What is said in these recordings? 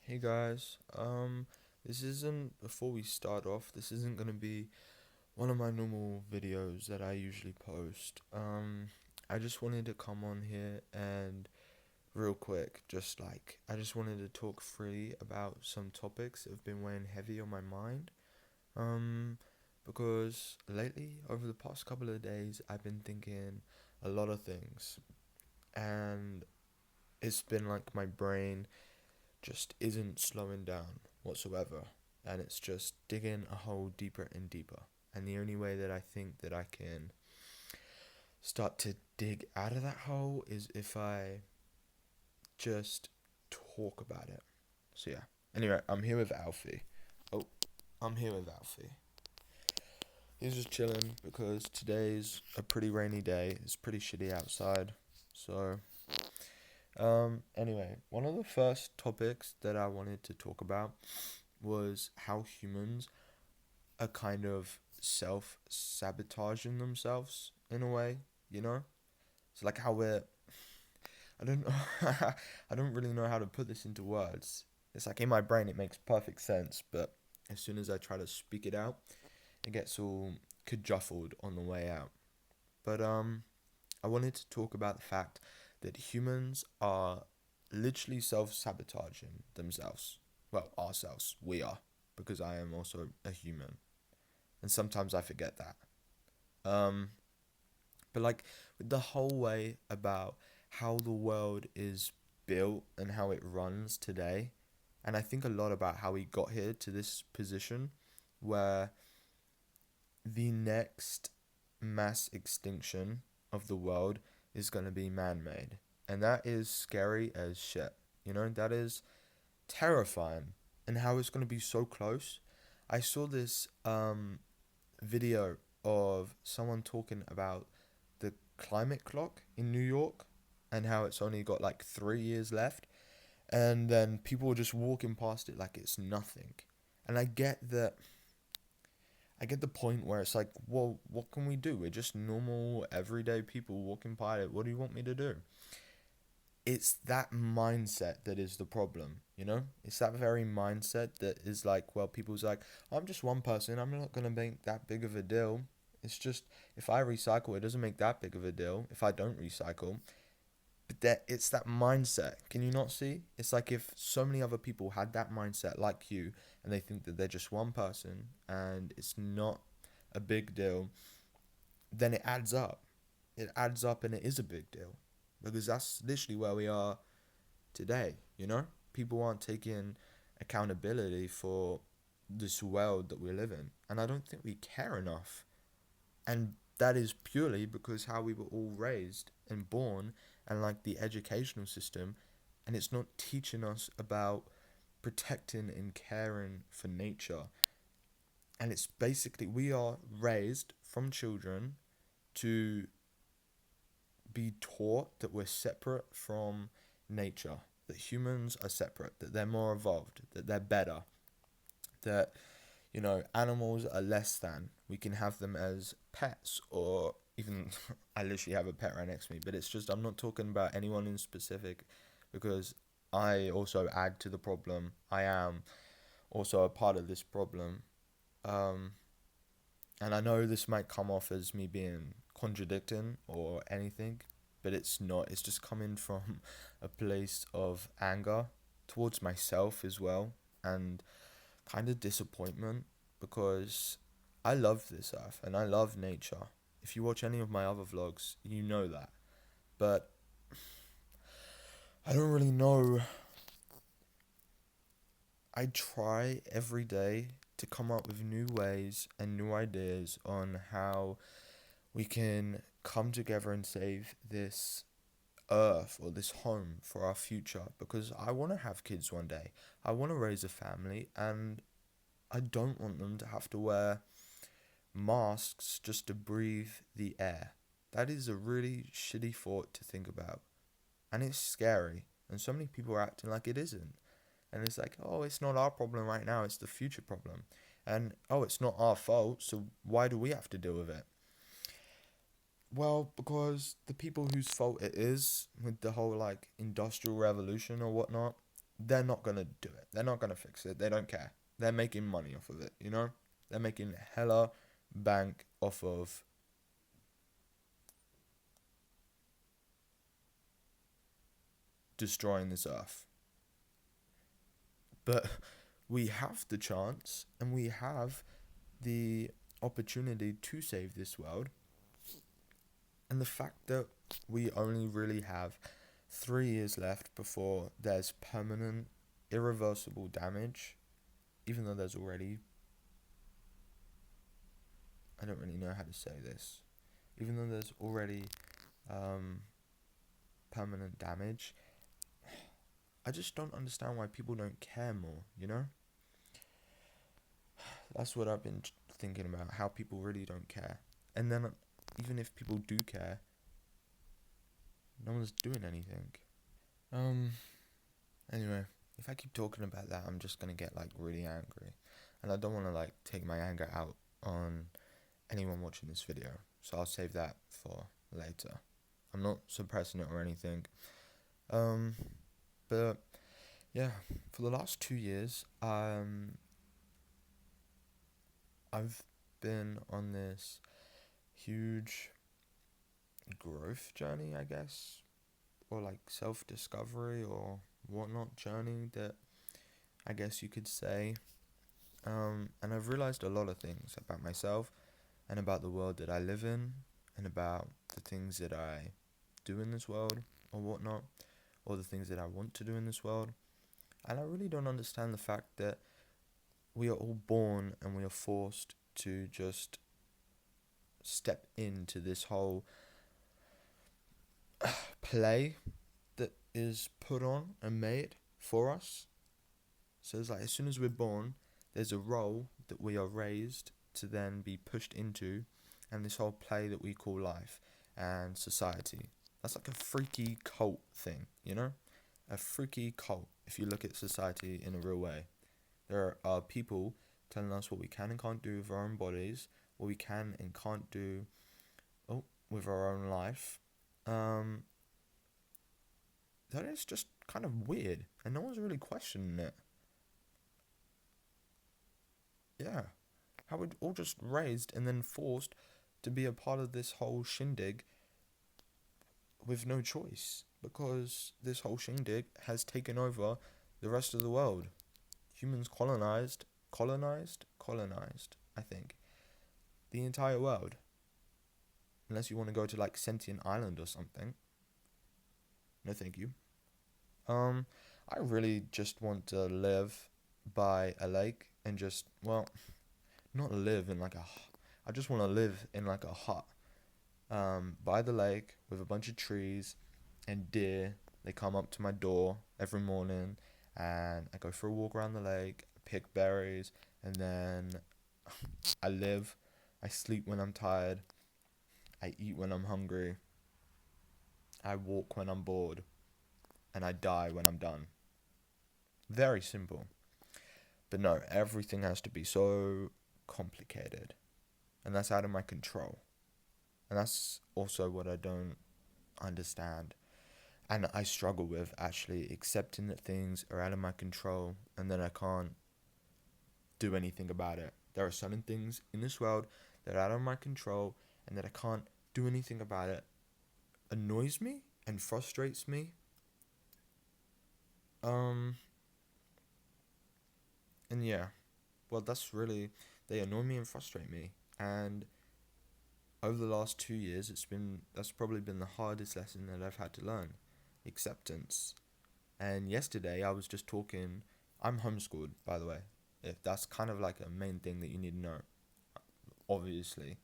Hey guys, this isn't, before we start off, this isn't gonna be one of my normal videos that I usually post. I just wanted to come on here and real quick, I just wanted to talk freely about some topics that have been weighing heavy on my mind. Um, because lately, over the past couple of days, I've been thinking a lot of things, and it's been like my brain just isn't slowing down whatsoever, and it's just digging a hole deeper and deeper. And the only way that I think that I can start to dig out of that hole is if I just talk about it. So yeah. Anyway, I'm here with Alfie. Oh, I'm here with Alfie. He's just chilling because today's a pretty rainy day. It's pretty shitty outside. So, anyway, one of the first topics that I wanted to talk about was how humans are kind of self sabotaging themselves in a way, you know? It's like how I don't know, I don't really know how to put this into words. It's like in my brain it makes perfect sense, but as soon as I try to speak it out, it gets all cajuffled on the way out. But I wanted to talk about the fact that humans are literally self sabotaging themselves. Well, ourselves. We are. Because I am also a human. And sometimes I forget that. Um, but like with the whole way about how the world is built and how it runs today, and I think a lot about how we got here to this position where the next mass extinction of the world is going to be man made. And that is scary as shit. You know, that is terrifying. And how it's going to be so close. I saw this video of someone talking about the climate clock in New York and how it's only got like 3 years left. And then people were just walking past it like it's nothing. And I get the point where it's like, well, what can we do? We're just normal, everyday people walking by it. What do you want me to do? It's that mindset that is the problem, you know? It's that very mindset that is like, well, people's like, I'm just one person. I'm not going to make that big of a deal. It's just, if I recycle, it doesn't make that big of a deal. If I don't recycle, but that it's that mindset. Can you not see? It's like if so many other people had that mindset like you, and they think that they're just one person and it's not a big deal, then it adds up. It adds up and it is a big deal. Because that's literally where we are today, you know? People aren't taking accountability for this world that we live in. And I don't think we care enough. And that is purely because how we were all raised and born and like the educational system, and it's not teaching us about protecting and caring for nature. And it's basically we are raised from children to be taught that we're separate from nature, that humans are separate, that they're more evolved, that they're better, that animals are less than. We can have them as pets, or even I literally have a pet right next to me, but it's just I'm not talking about anyone in specific because I also add to the problem. I am also a part of this problem. Um, and I know this might come off as me being contradicting or anything, but it's not. It's just coming from a place of anger towards myself as well, and kind of disappointment because I love this earth and I love nature. If you watch any of my other vlogs, you know that. But I don't really know. I try every day to come up with new ways and new ideas on how we can come together and save this earth or this home for our future because I want to have kids one day. I want to raise a family and I don't want them to have to wear masks just to breathe the air. That is a really shitty thought to think about. And it's scary. And so many people are acting like it isn't. And it's like, oh, it's not our problem right now, it's the future problem. And, oh, it's not our fault, so why do we have to deal with it? Well, because the people whose fault it is, with the whole, like, industrial revolution or whatnot, they're not gonna do it. They're not gonna fix it. They don't care. They're making money off of it, you know? They're making hella bank off of destroying this earth. But we have the chance and we have the opportunity to save this world. And the fact that we only really have 3 years left before there's permanent, irreversible damage, even though there's already, I don't really know how to say this, even though there's already um, permanent damage, I just don't understand why people don't care more, you know? That's what I've been thinking about, how people really don't care. And then, even if people do care, no one's doing anything. Um, Anyway, if I keep talking about that, I'm just gonna get like really angry. And I don't wanna like take my anger out on anyone watching this video. So I'll save that for later. I'm not suppressing it or anything. Um, but yeah, for the last 2 years, I've been on this huge growth journey, I guess, or like self discovery or whatnot journey that I guess you could say. And I've realized a lot of things about myself and about the world that I live in and about the things that I do in this world or whatnot, or the things that I want to do in this world. And I really don't understand the fact that we are all born and we are forced to just step into this whole play that is put on and made for us. So it's like as soon as we're born, there's a role that we are raised to then be pushed into, and this whole play that we call life and society. That's like a freaky cult thing, you know? A freaky cult if you look at society in a real way. There are people telling us what we can and can't do with our own bodies, what we can and can't do with our own life. That is just kind of weird, and no one's really questioning it. Yeah. How we're all just raised and then forced to be a part of this whole shindig with no choice, because this whole shindig has taken over the rest of the world. Humans colonized, I think, the entire world. Unless you want to go to like Sentient Island or something. No, thank you. I really just want to live by a lake and just, well, not live in like a, I just want to live in like a hut, by the lake with a bunch of trees and deer. They come up to my door every morning and I go for a walk around the lake, pick berries, and then I live. I sleep when I'm tired. I eat when I'm hungry. I walk when I'm bored. And I die when I'm done. Very simple. But no, everything has to be so complicated. And that's out of my control. And that's also what I don't understand. And I struggle with actually accepting that things are out of my control and that I can't do anything about it. There are certain things in this world that are out of my control and that I can't do anything about it. Annoys me and frustrates me. And yeah, well, they annoy me and frustrate me. And over the last 2 years, that's probably been the hardest lesson that I've had to learn, acceptance. And yesterday, I was just talking. I'm homeschooled, by the way. If that's kind of like a main thing that you need to know, obviously.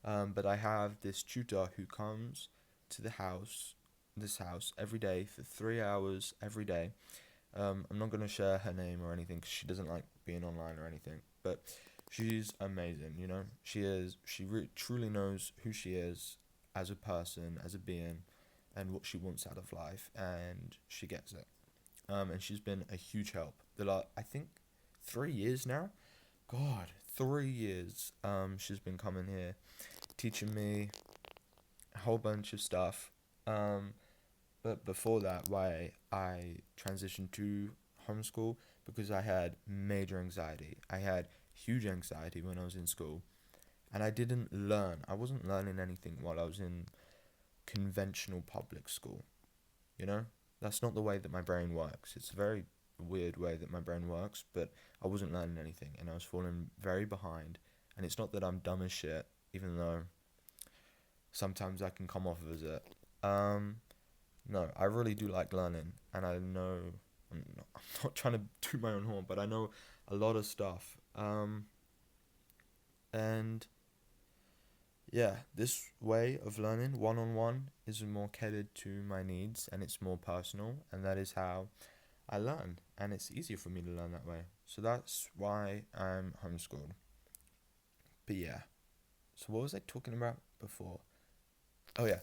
But I have this tutor who comes to this house, every day for 3 hours every day. I'm not going to share her name or anything because she doesn't like being online or anything. But she's amazing, you know? Truly knows who she is as a person, as a being, and what she wants out of life, and she gets it. And she's been a huge help. I think 3 years now. God, 3 years. She's been coming here, teaching me a whole bunch of stuff. But before that, why I transitioned to homeschool because I had major anxiety. I had huge anxiety when I was in school, and I didn't learn. I wasn't learning anything while I was in conventional public school. You know, that's not the way that my brain works. It's a very weird way that my brain works, but I wasn't learning anything, and I was falling very behind. And it's not that I'm dumb as shit, even though sometimes I can come off as it. Um, no, I really do like learning, and I know I'm not trying to toot my own horn, but I know a lot of stuff. And yeah, this way of learning one on one is more catered to my needs, and it's more personal, and that is how I learn, and it's easier for me to learn that way. So that's why I'm homeschooled. But yeah, so what was I talking about before? Oh yeah,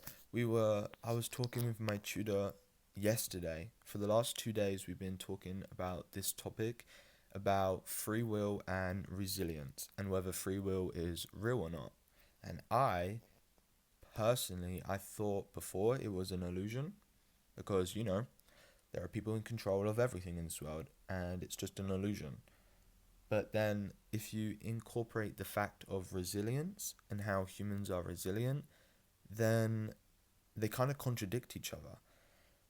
I was talking with my tutor yesterday. For the last 2 days, we've been talking about this topic about free will and resilience and whether free will is real or not. And I, personally, I thought before it was an illusion because, there are people in control of everything in this world and it's just an illusion. But then if you incorporate the fact of resilience and how humans are resilient, then they kind of contradict each other.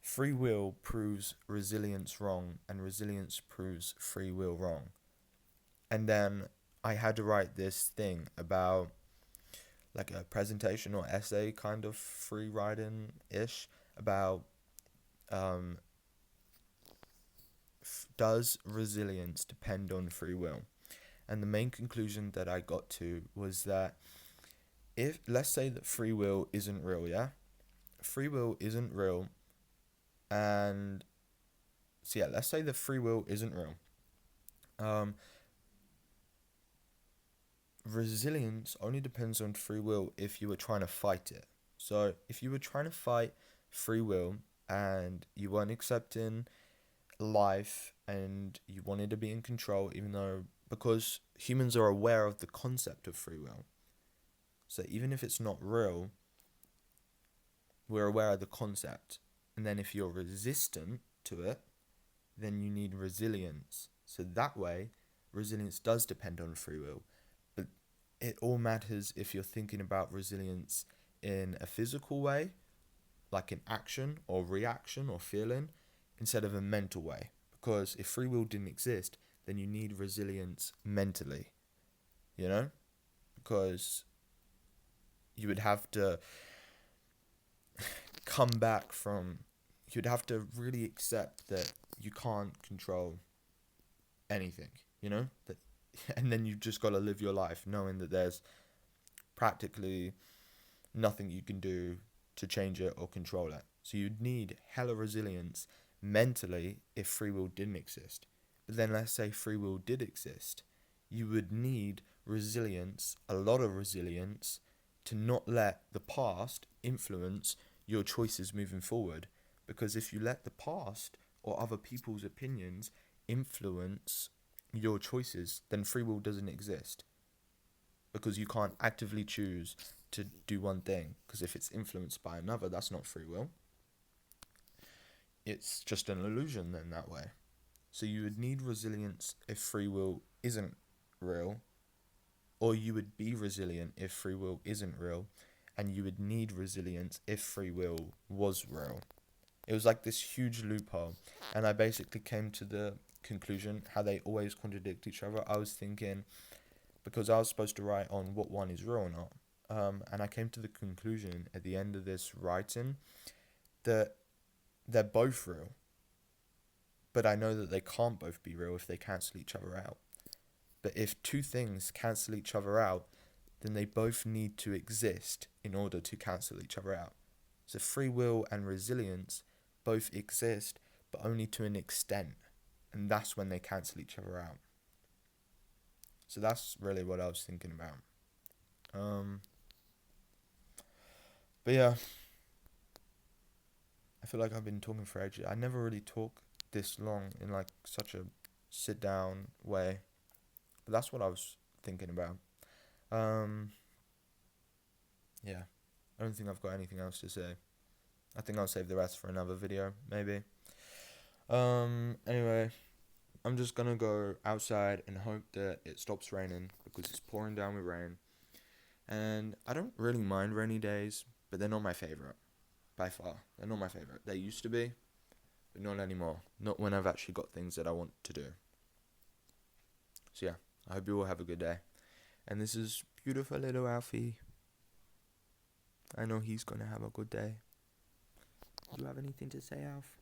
Free will proves resilience wrong, and resilience proves free will wrong. And then I had to write this thing about like a presentation or essay kind of free writing ish about um, does resilience depend on free will? And the main conclusion that I got to was that if let's say that free will isn't real, yeah? Free will isn't real, and so yeah, let's say that free will isn't real. Um, Resilience only depends on free will if you were trying to fight it. So if you were trying to fight free will and you weren't accepting life and you wanted to be in control, even though because humans are aware of the concept of free will. So even if it's not real, we're aware of the concept. And then if you're resistant to it, then you need resilience. So that way, resilience does depend on free will. But it all matters if you're thinking about resilience in a physical way, like an action or reaction or feeling, instead of a mental way. Because if free will didn't exist, then you need resilience mentally, you know? Because you would have to come back from, you'd have to really accept that you can't control anything, you know? That, and then you've just got to live your life knowing that there's practically nothing you can do to change it or control it. So you'd need hella resilience mentally if free will didn't exist. But then let's say free will did exist. You would need resilience, a lot of resilience, to not let the past influence your choices moving forward. Because if you let the past or other people's opinions influence your choices, then free will doesn't exist. Because you can't actively choose to do one thing. Because if it's influenced by another, that's not free will. It's just an illusion then that way. So you would need resilience if free will isn't real, or you would be resilient if free will isn't real, and you would need resilience if free will was real. It was like this huge loophole, and I basically came to the conclusion how they always contradict each other. I was thinking, because I was supposed to write on what one is real or not, and I came to the conclusion at the end of this writing that they're both real, but I know that they can't both be real if they cancel each other out. But if two things cancel each other out, then they both need to exist in order to cancel each other out. So free will and resilience both exist, but only to an extent. And that's when they cancel each other out. So that's really what I was thinking about. But yeah, I feel like I've been talking for ages. I never really talk this long in like such a sit down way. But that's what I was thinking about. Yeah, I don't think I've got anything else to say. I think I'll save the rest for another video, maybe. Anyway, I'm just gonna go outside and hope that it stops raining because it's pouring down with rain. And I don't really mind rainy days, but they're not my favorite by far. They're not my favorite. They used to be, but not anymore. Not when I've actually got things that I want to do. So yeah, I hope you all have a good day. And this is beautiful little Alfie. I know he's gonna have a good day. Do you have anything to say, Alf?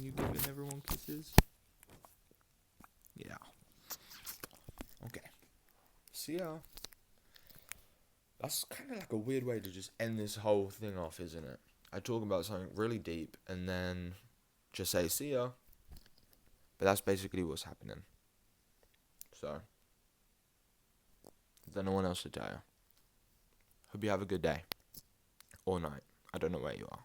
Are you giving everyone kisses? Yeah. Okay. See ya. That's kind of like a weird way to just end this whole thing off, isn't it? I talk about something really deep and then just say see ya. But that's basically what's happening. So, there's no one else to tell you. Hope you have a good day. Or night. I don't know where you are.